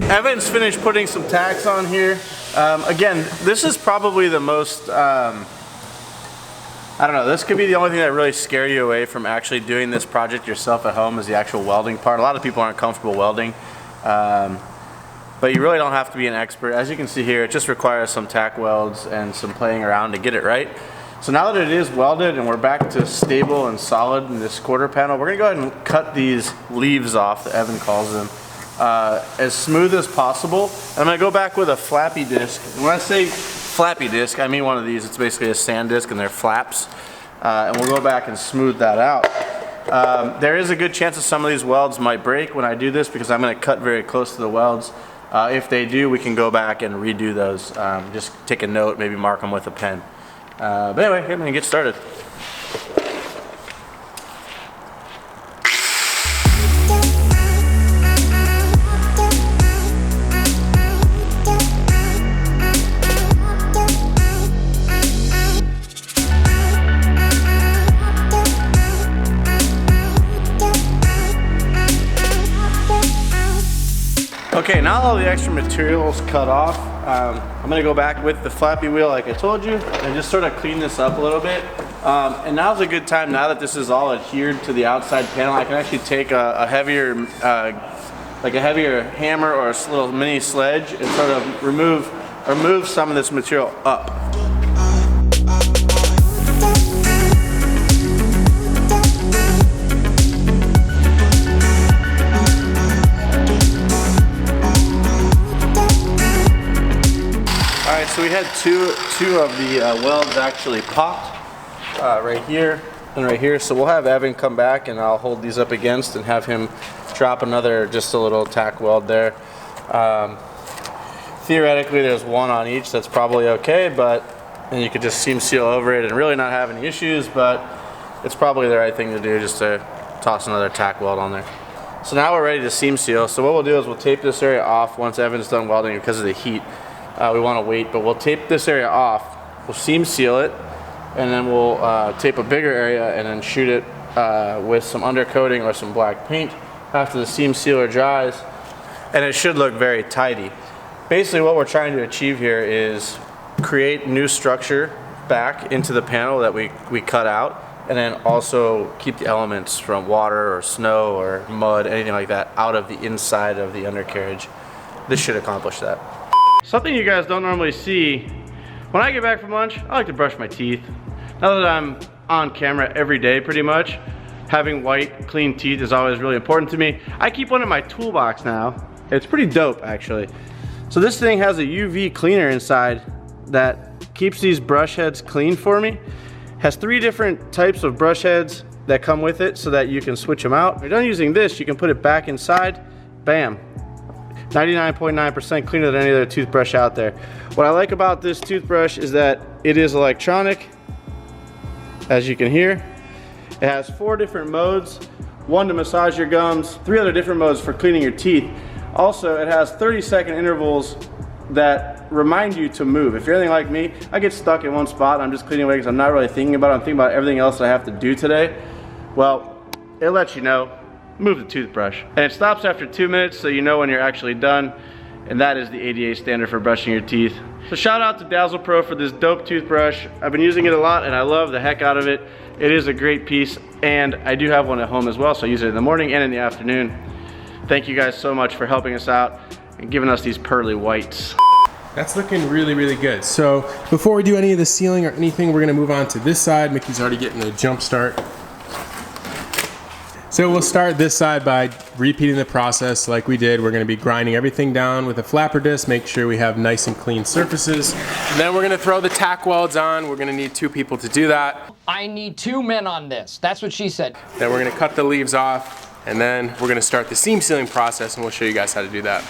Evan's finished putting some tacks on here. Again, this is probably the most, I don't know, this could be the only thing that really scared you away from actually doing this project yourself at home, is the actual welding part. A lot of people aren't comfortable welding, but you really don't have to be an expert. As you can see here, it just requires some tack welds and some playing around to get it right. So now that it is welded and we're back to stable and solid in this quarter panel, we're gonna go ahead and cut these leaves off, that Evan calls them, as smooth as possible. I'm gonna go back with a flappy disc. And when I say flappy disc, I mean one of these. It's basically a sand disc and they're flaps. And we'll go back and smooth that out. There is a good chance that some of these welds might break when I do this, because I'm gonna cut very close to the welds. If they do, we can go back and redo those. Just take a note, maybe mark them with a pen. But anyway, I'm gonna get started. Okay, now all the extra material is cut off, I'm going to go back with the flappy wheel like I told you and just sort of clean this up a little bit. And now's a good time, now that this is all adhered to the outside panel, I can actually take a heavier, like a heavier hammer or a little mini sledge and sort of remove some of this material up. So we had two of the welds actually popped, right here and right here. So we'll have Evan come back and I'll hold these up against and have him drop another, just a little tack weld there. Theoretically there's one on each, that's probably okay, but then you could just seam seal over it and really not have any issues, but it's probably the right thing to do, just to toss another tack weld on there. So now we're ready to seam seal. So what we'll do is we'll tape this area off once Evan's done welding because of the heat. We want to wait, but we'll tape this area off, we'll seam seal it, and then we'll tape a bigger area and then shoot it with some undercoating or some black paint after the seam sealer dries, and it should look very tidy. Basically what we're trying to achieve here is create new structure back into the panel that we cut out, and then also keep the elements from water or snow or mud, anything like that, out of the inside of the undercarriage. This should accomplish that. Something you guys don't normally see, when I get back from lunch, I like to brush my teeth. Now that I'm on camera every day pretty much, having white, clean teeth is always really important to me. I keep one in my toolbox now. It's pretty dope actually. So this thing has a UV cleaner inside that keeps these brush heads clean for me. Has 3 different types of brush heads that come with it so that you can switch them out. If you're done using this, you can put it back inside, bam. 99.9% cleaner than any other toothbrush out there. What I like about this toothbrush is that it is electronic, as you can hear. It has 4 different modes, 1 to massage your gums, 3 other different modes for cleaning your teeth. Also, it has 30-second intervals that remind you to move. If you're anything like me, I get stuck in one spot and I'm just cleaning away because I'm not really thinking about it. I'm thinking about everything else that I have to do today. Well, it lets you know, move the toothbrush. And it stops after 2 minutes, so you know when you're actually done. And that is the ADA standard for brushing your teeth. So shout out to Dazzle Pro for this dope toothbrush. I've been using it a lot and I love the heck out of it. It is a great piece, and I do have one at home as well, so I use it in the morning and in the afternoon. Thank you guys so much for helping us out and giving us these pearly whites. That's looking really, really good. So before we do any of the sealing or anything, we're gonna move on to this side. Mickey's already getting a jump start. So we'll start this side by repeating the process like we did. We're gonna be grinding everything down with a flapper disc, make sure we have nice and clean surfaces. And then we're gonna throw the tack welds on. We're gonna need 2 people to do that. I need 2 men on this. That's what she said. Then we're gonna cut the leaves off, and then we're gonna start the seam sealing process, and we'll show you guys how to do that.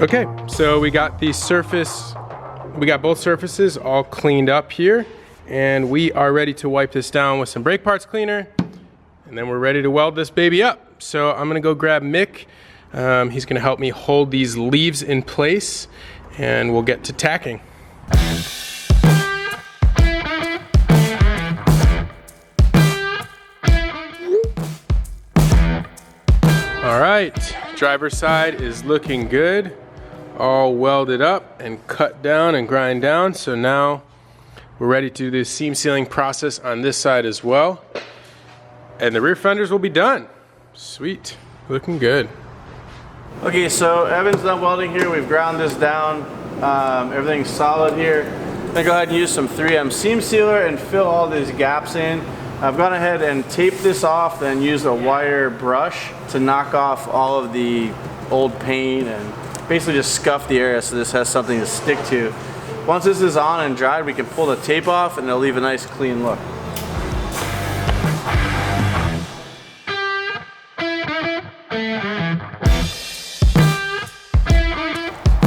Okay, so we got both surfaces all cleaned up here, and we are ready to wipe this down with some brake parts cleaner, and then we're ready to weld this baby up. So I'm gonna go grab Mick. He's gonna help me hold these leaves in place, and we'll get to tacking. All right, driver's side is looking good. All welded up and cut down and grind down. So now we're ready to do the seam sealing process on this side as well. And the rear fenders will be done. Sweet, looking good. Okay, so Evan's done welding here. We've ground this down. Everything's solid here. I'm gonna go ahead and use some 3M seam sealer and fill all these gaps in. I've gone ahead and taped this off, then used a wire brush to knock off all of the old paint and basically just scuff the area so this has something to stick to. Once this is on and dried, we can pull the tape off and it'll leave a nice clean look.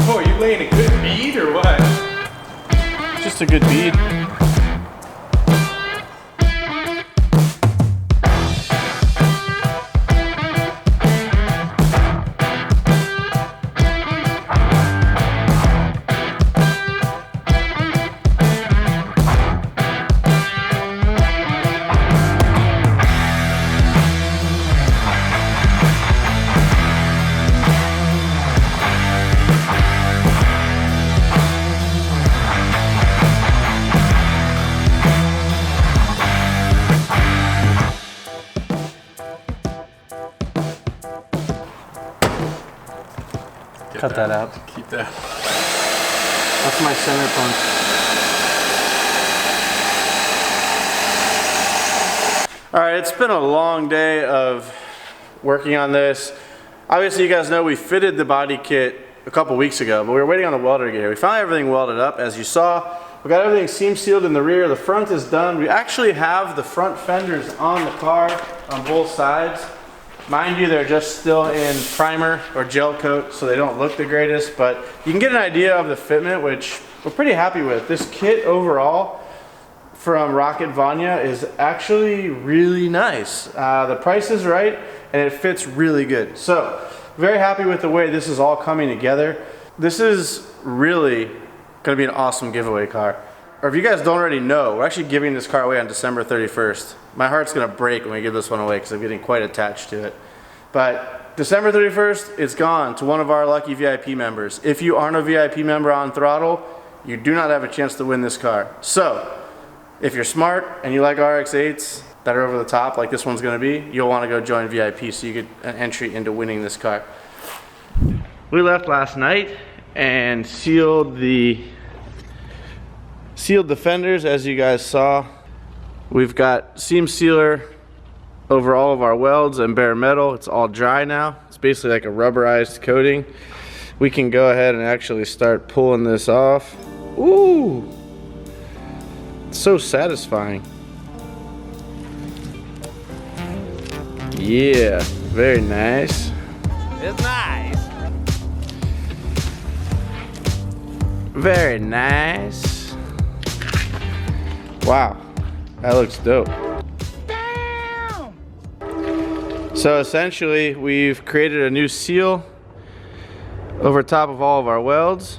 Oh, are you laying a good bead or what? Just a good bead. Cut that out. Keep that. That's my center punch. All right, it's been a long day of working on this. Obviously, you guys know we fitted the body kit a couple weeks ago, but we were waiting on the welder to get here. We finally have everything welded up, as you saw. We got everything seam sealed in the rear. The front is done. We actually have the front fenders on the car on both sides. Mind you, they're just still in primer or gel coat, so they don't look the greatest, but you can get an idea of the fitment, which we're pretty happy with. This kit overall from Rocket Vanya is actually really nice. The price is right, and it fits really good. So, very happy with the way this is all coming together. This is really gonna be an awesome giveaway car. Or if you guys don't already know, we're actually giving this car away on December 31st. My heart's gonna break when we give this one away because I'm getting quite attached to it. But December 31st, it's gone to one of our lucky VIP members. If you aren't a VIP member on throtl, you do not have a chance to win this car. So, if you're smart and you like RX-8s that are over the top like this one's gonna be, you'll wanna go join VIP so you get an entry into winning this car. We left last night and sealed the fenders, as you guys saw. We've got seam sealer over all of our welds and bare metal. It's all dry now. It's basically like a rubberized coating. We can go ahead and actually start pulling this off. Ooh, so satisfying. Yeah, very nice. It's nice. Very nice. Wow, that looks dope. Damn. So essentially, we've created a new seal over top of all of our welds.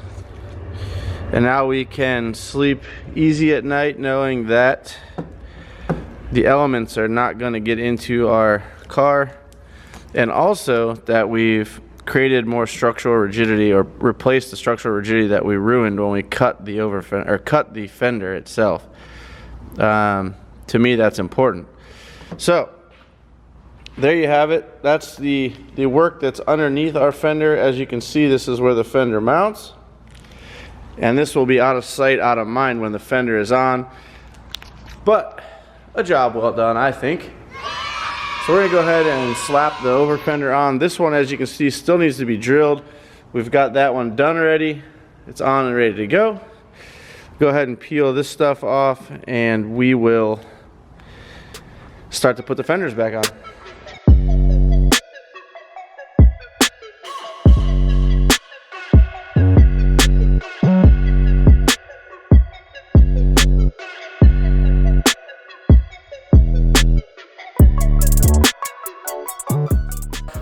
And now we can sleep easy at night knowing that the elements are not going to get into our car. And also that we've created more structural rigidity, or replaced the structural rigidity that we ruined when we cut the fender itself. To me, that's important. So there you have it. That's the work that's underneath our fender. As you can see, this is where the fender mounts, and this will be out of sight, out of mind when the fender is on, but a job well done, I think. So we're gonna go ahead and slap the over fender on. This one, as you can see, still needs to be drilled. We've got that one done already. It's on and ready to go. Go ahead and peel this stuff off, and we will start to put the fenders back on.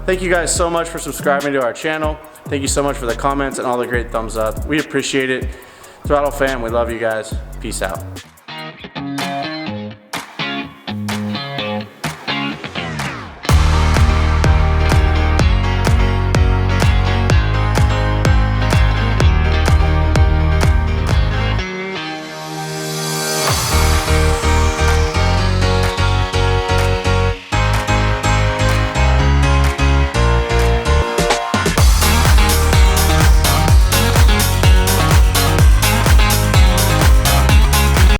thank you guys so much for subscribing to our channel. Thank you so much for the comments and all the great thumbs up. We appreciate it. Throttle fam, we love you guys. Peace out.